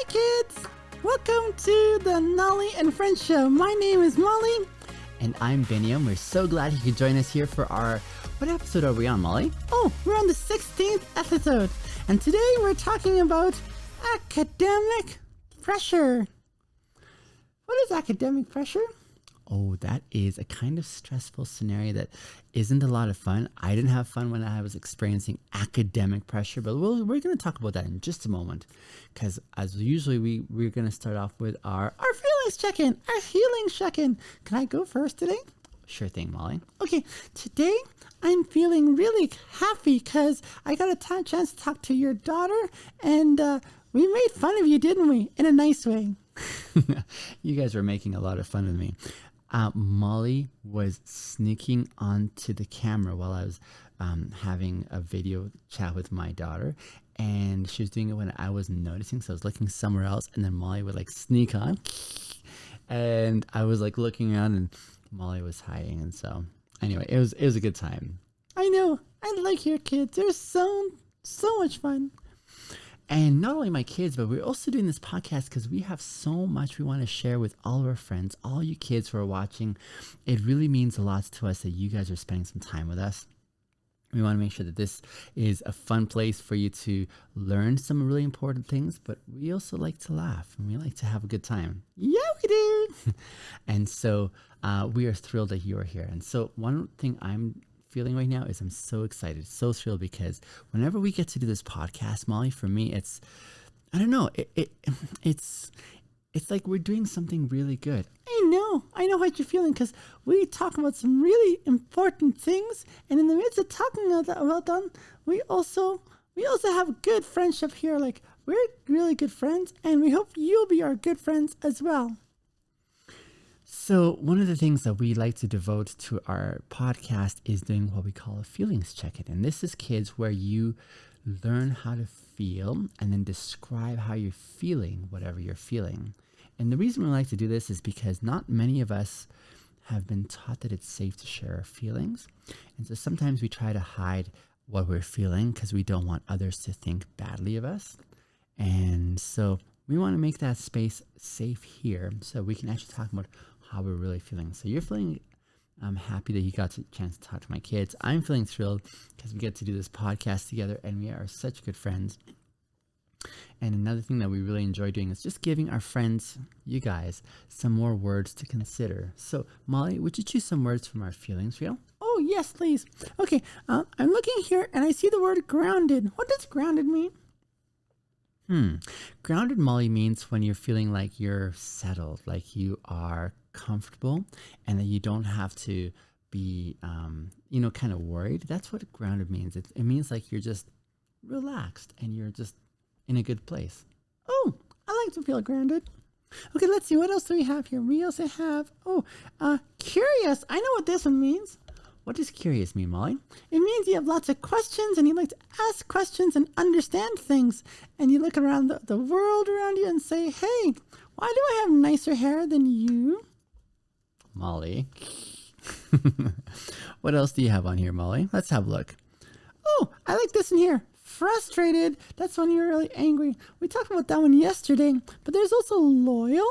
Hi kids! Welcome to the Nolly and Friends show. My name is Molly. And I'm Benny, and we're so glad you could join us here for our... What episode are we on, Molly? Oh, we're on the 16th episode. And today we're talking about academic pressure. What is academic pressure? Oh, that is a kind of stressful scenario that isn't a lot of fun. I didn't have fun when I was experiencing academic pressure, but we're going to talk about that in just a moment. Because as usually, we're going to start off with our feelings check-in, our feelings check-in. Can I go first today? Sure thing, Molly. Okay, today I'm feeling really happy because I got a chance to talk to your daughter, and we made fun of you, didn't we? In a nice way. You guys were making a lot of fun of me. Molly was sneaking onto the camera while I was having a video chat with my daughter, and she was doing it when I wasn't noticing, so I was looking somewhere else, and then Molly would like sneak on, and I was like looking around, and Molly was hiding, and so anyway, it was a good time. I know, I like your kids. They're so much fun. And not only my kids, but we're also doing this podcast because we have so much we want to share with all of our friends, all you kids who are watching. It really means a lot to us that you guys are spending some time with us. We want to make sure that this is a fun place for you to learn some really important things, but we also like to laugh and we like to have a good time. Yeah, we do. And so we are thrilled that you are here. And so one thing I'm feeling right now is I'm so excited, so thrilled, because whenever we get to do this podcast, Molly, for me, it's, I don't know, it's like we're doing something really good. I know what you're feeling, because we talk about some really important things, and in the midst of talking about them, we also have a good friendship here. Like, we're really good friends, and we hope you'll be our good friends as well. So one of the things that we like to devote to our podcast is doing what we call a feelings check-in. And this is, kids, where you learn how to feel and then describe how you're feeling, whatever you're feeling. And the reason we like to do this is because not many of us have been taught that it's safe to share our feelings. And so sometimes we try to hide what we're feeling because we don't want others to think badly of us. And so we want to make that space safe here so we can actually talk about how we're really feeling. So you're feeling happy that you got a chance to talk to my kids. I'm feeling thrilled because we get to do this podcast together and we are such good friends. And another thing that we really enjoy doing is just giving our friends, you guys, some more words to consider. So Molly, would you choose some words from our feelings wheel? Oh yes, please. Okay, I'm looking here and I see the word grounded. What does grounded mean? Grounded, Molly, means when you're feeling like you're settled, like you are comfortable and that you don't have to be, kind of worried. That's what grounded means. It means like you're just relaxed and you're just in a good place. Oh, I like to feel grounded. Okay, let's see. What else do we have here? We also have, curious. I know what this one means. What does curious mean, Molly? It means you have lots of questions and you like to ask questions and understand things. And you look around the world around you and say, hey, why do I have nicer hair than you? Molly. What else do you have on here, Molly? Let's have a look. Oh, I like this one here. Frustrated. That's when you're really angry. We talked about that one yesterday. But there's also loyal.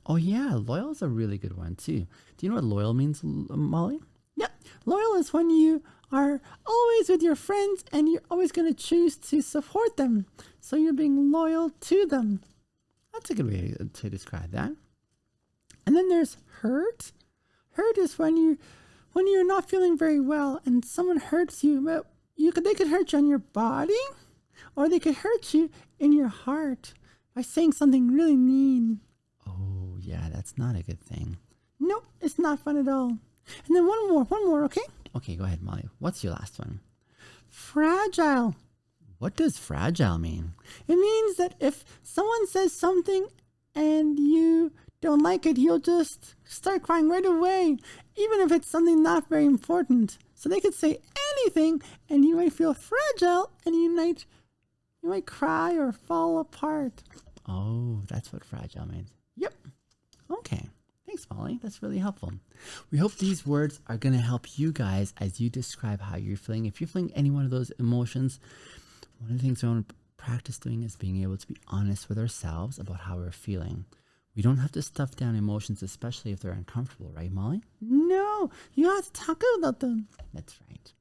Oh, yeah. Loyal is a really good one, too. Do you know what loyal means, Molly? Yep. Loyal is when you are always with your friends and you're always going to choose to support them. So you're being loyal to them. That's a good way to describe that. And then there's hurt. Hurt is when you're not feeling very well and someone hurts you. But they could hurt you on your body, or they could hurt you in your heart by saying something really mean. Oh, yeah, that's not a good thing. Nope, it's not fun at all. And then one more, okay? Okay, go ahead, Molly. What's your last one? Fragile. What does fragile mean? It means that if someone says something and you don't like it, you'll just start crying right away, even if it's something not very important. So they could say anything and you might feel fragile and you might cry or fall apart. Oh, that's what fragile means. Yep. Okay. Thanks, Molly. That's really helpful. We hope these words are going to help you guys as you describe how you're feeling. If you're feeling any one of those emotions, one of the things I want to practice doing is being able to be honest with ourselves about how we're feeling. We don't have to stuff down emotions, especially if they're uncomfortable, right, Molly? No, you have to talk about them. That's right.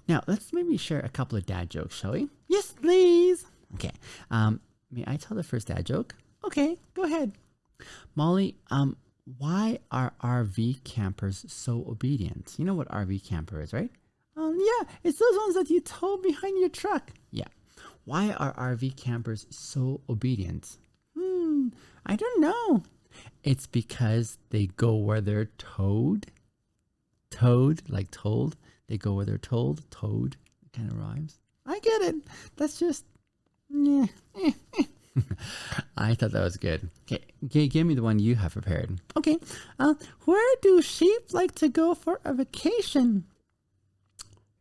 Now, let's maybe share a couple of dad jokes, shall we? Yes, please. Okay. May I tell the first dad joke? Okay, go ahead. Molly, why are RV campers so obedient? You know what RV camper is, right? Yeah, it's those ones that you tow behind your truck. Yeah. Why are RV campers so obedient? I don't know. It's because they go where they're towed. Towed, like told. They go where they're told. Towed. It kind of rhymes. I get it. That's just, yeah. I thought that was good. Okay, give me the one you have prepared. Okay. Where do sheep like to go for a vacation?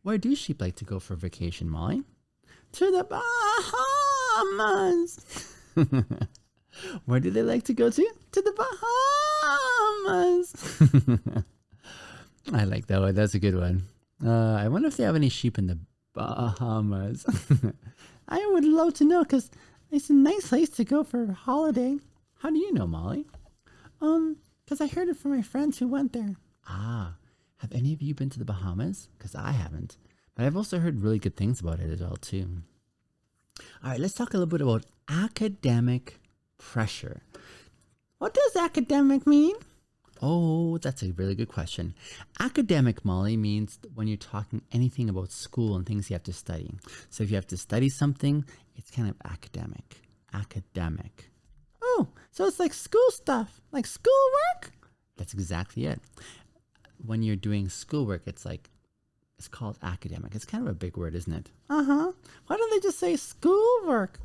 Where do sheep like to go for vacation, Molly? To the Bahamas. Where do they like to go to? To the Bahamas. I like that one. That's a good one. I wonder if they have any sheep in the Bahamas. I would love to know because it's a nice place to go for a holiday. How do you know, Molly? Because I heard it from my friends who went there. Ah, have any of you been to the Bahamas? Because I haven't. But I've also heard really good things about it as well, too. All right, let's talk a little bit about academic pressure. What does academic mean? Oh, that's a really good question. Academic, Molly, means when you're talking anything about school and things you have to study. So if you have to study something, it's kind of academic. Academic. Oh, so it's like school stuff, like schoolwork? That's exactly it. When you're doing schoolwork, it's called academic. It's kind of a big word, isn't it? Uh-huh. Why don't they just say schoolwork?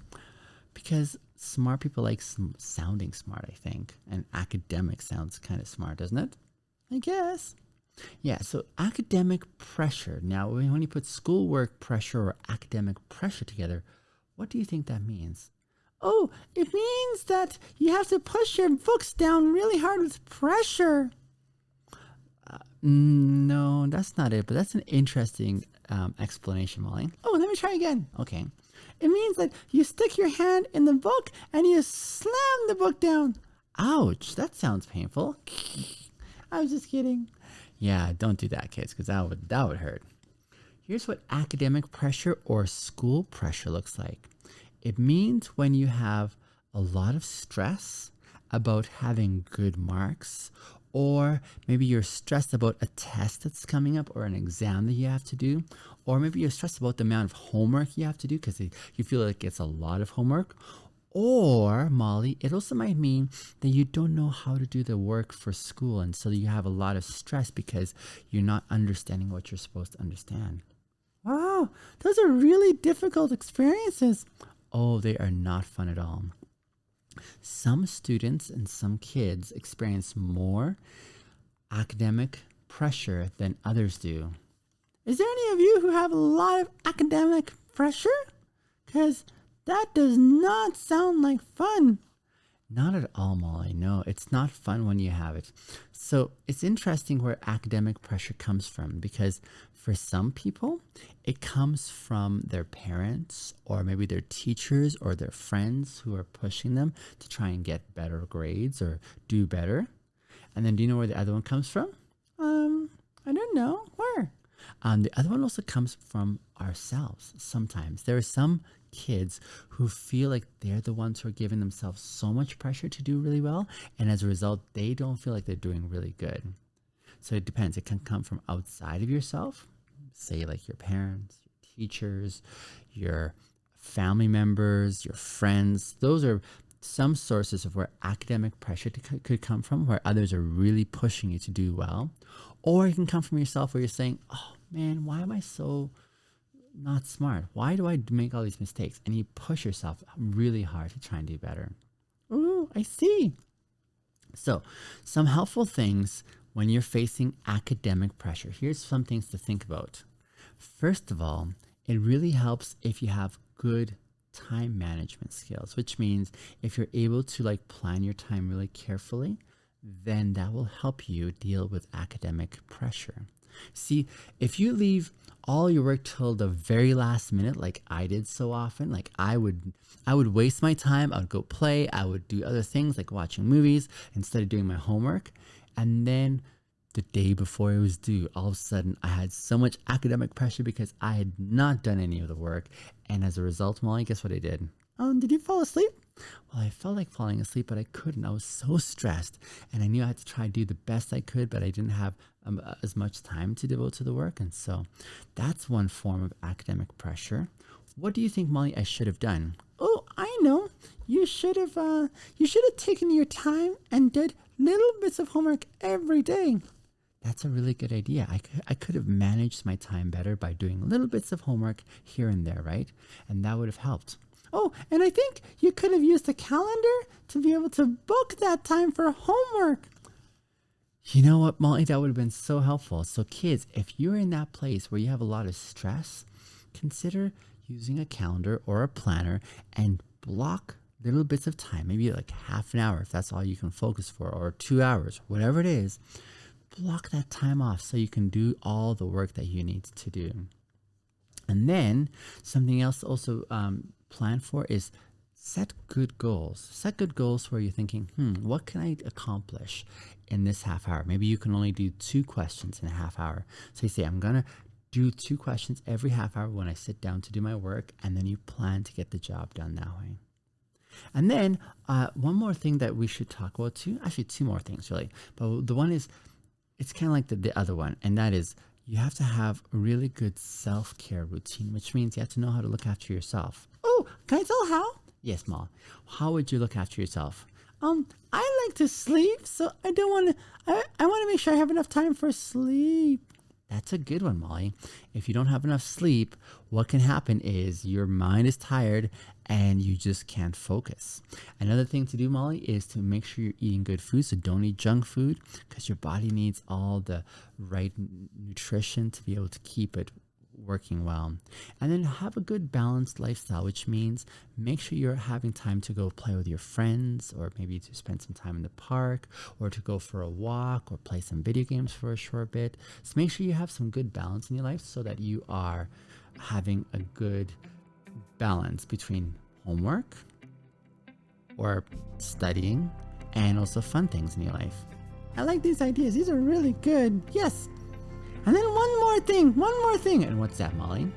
Because smart people like sounding smart, I think. And academic sounds kind of smart, doesn't it? I guess. Yeah, so academic pressure. Now, when you put schoolwork pressure or academic pressure together, what do you think that means? Oh, it means that you have to push your books down really hard with pressure. No, that's not it, but that's an interesting explanation, Molly. Oh, let me try again. Okay. It means that you stick your hand in the book and you slam the book down. Ouch, that sounds painful. I was just kidding. Yeah, don't do that, kids, because that would hurt. Here's what academic pressure or school pressure looks like. It means when you have a lot of stress about having good marks, or maybe you're stressed about a test that's coming up or an exam that you have to do, or maybe you're stressed about the amount of homework you have to do because you feel like it's a lot of homework. Or, Molly, it also might mean that you don't know how to do the work for school, and so you have a lot of stress because you're not understanding what you're supposed to understand. Wow, those are really difficult experiences. Oh, they are not fun at all. Some students and some kids experience more academic pressure than others do. Is there any of you who have a lot of academic pressure? Because that does not sound like fun. Not at all, Molly. No, it's not fun when you have it. So it's interesting where academic pressure comes from, because for some people, it comes from their parents or maybe their teachers or their friends who are pushing them to try and get better grades or do better. And then do you know where the other one comes from? I don't know. Where? The other one also comes from ourselves sometimes. There are some kids who feel like they're the ones who are giving themselves so much pressure to do really well, and as a result, they don't feel like they're doing really good. So it depends. It can come from outside of yourself, say like your parents, your teachers, your family members, your friends. Those are some sources of where academic pressure could come from, where others are really pushing you to do well. Or it can come from yourself where you're saying, oh man, why am I so not smart? Why do I make all these mistakes? And you push yourself really hard to try and do better. Ooh, I see. So some helpful things when you're facing academic pressure. Here's some things to think about. First of all, it really helps if you have good time management skills, which means if you're able to plan your time really carefully, then that will help you deal with academic pressure. See, if you leave all your work till the very last minute, like I did so often, like I would waste my time. I would go play. I would do other things like watching movies instead of doing my homework. And then the day before it was due, all of a sudden I had so much academic pressure because I had not done any of the work. And as a result, Molly, guess what I did? Did you fall asleep? Well, I felt like falling asleep, but I couldn't. I was so stressed, and I knew I had to try to do the best I could, but I didn't have as much time to devote to the work. And so that's one form of academic pressure. What do you think, Molly, I should have done? Oh, I know. You should have taken your time and did little bits of homework every day. That's a really good idea. I could have managed my time better by doing little bits of homework here and there, right? And that would have helped. Oh, and I think you could have used a calendar to be able to book that time for homework. You know what, Molly? That would have been so helpful. So kids, if you're in that place where you have a lot of stress, consider using a calendar or a planner and block little bits of time, maybe like half an hour if that's all you can focus for, or 2 hours, whatever it is. Block that time off so you can do all the work that you need to do. And then something else also plan for is set good goals. Set good goals where you're thinking, what can I accomplish in this half hour? Maybe you can only do 2 questions in a half hour. So you say, I'm going to do 2 questions every half hour when I sit down to do my work, and then you plan to get the job done that way. And then one more thing that we should talk about too, actually 2 more things really, but the one is, it's kind of like the other one, and that is you have to have a really good self-care routine, which means you have to know how to look after yourself. Oh, can I tell how? Yes, Ma. How would you look after yourself? I like to sleep, so I want to make sure I have enough time for sleep. That's a good one, Molly. If you don't have enough sleep, what can happen is your mind is tired and you just can't focus. Another thing to do, Molly, is to make sure you're eating good food. So don't eat junk food because your body needs all the right nutrition to be able to keep it working well. And then have a good balanced lifestyle, which means make sure you're having time to go play with your friends, or maybe to spend some time in the park, or to go for a walk, or play some video games for a short bit. So make sure you have some good balance in your life so that you are having a good balance between homework or studying and also fun things in your life. I like these ideas. These are really good. Yes. And then one more thing. And what's that, Molly?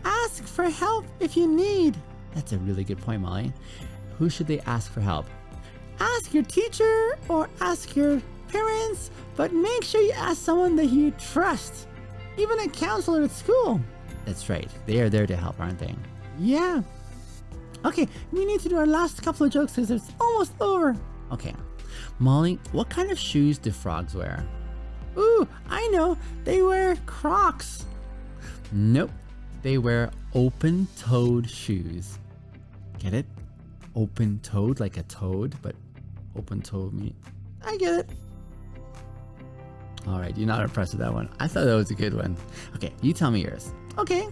Ask for help if you need. That's a really good point, Molly. Who should they ask for help? Ask your teacher or ask your parents, but make sure you ask someone that you trust. Even a counselor at school. That's right. They are there to help, aren't they? Yeah. Okay, we need to do our last couple of jokes because it's almost over. Okay. Molly, what kind of shoes do frogs wear? Ooh, I know. They wear Crocs. Nope. They wear open-toed shoes. Get it? Open-toed, like a toad, but open-toed me. I get it. All right, you're not impressed with that one. I thought that was a good one. Okay, you tell me yours. Okay.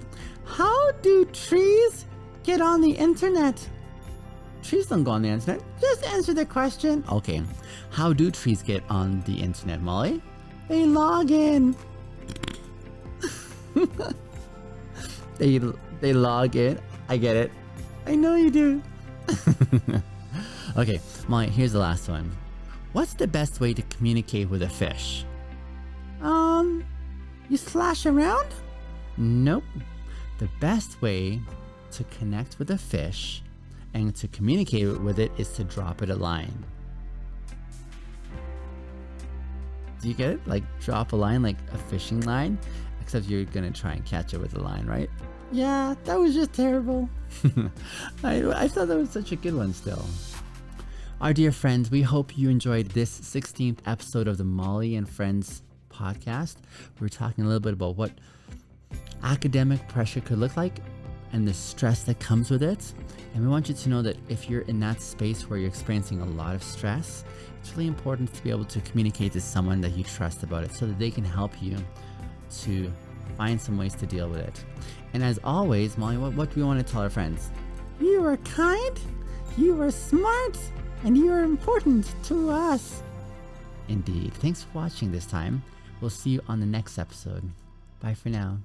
How do trees get on the internet? Trees don't go on the internet. Just answer the question. Okay. How do trees get on the internet, Molly? They log in. They log in. I get it. I know you do. Okay, Molly, here's the last one. What's the best way to communicate with a fish? You slash around? Nope. The best way to connect with a fish and to communicate with it is to drop it a line. Do you get it? Like drop a line, like a fishing line, except you're gonna try and catch it with a line, right? Yeah, that was just terrible. I thought that was such a good one still. Our dear friends, we hope you enjoyed this 16th episode of the Molly and Friends podcast. We're talking a little bit about what academic pressure could look like and the stress that comes with it. And we want you to know that if you're in that space where you're experiencing a lot of stress, it's really important to be able to communicate to someone that you trust about it so that they can help you to find some ways to deal with it. And as always, Molly, what do we want to tell our friends? You are kind, you are smart, and you are important to us. Indeed. Thanks for watching this time. We'll see you on the next episode. Bye for now.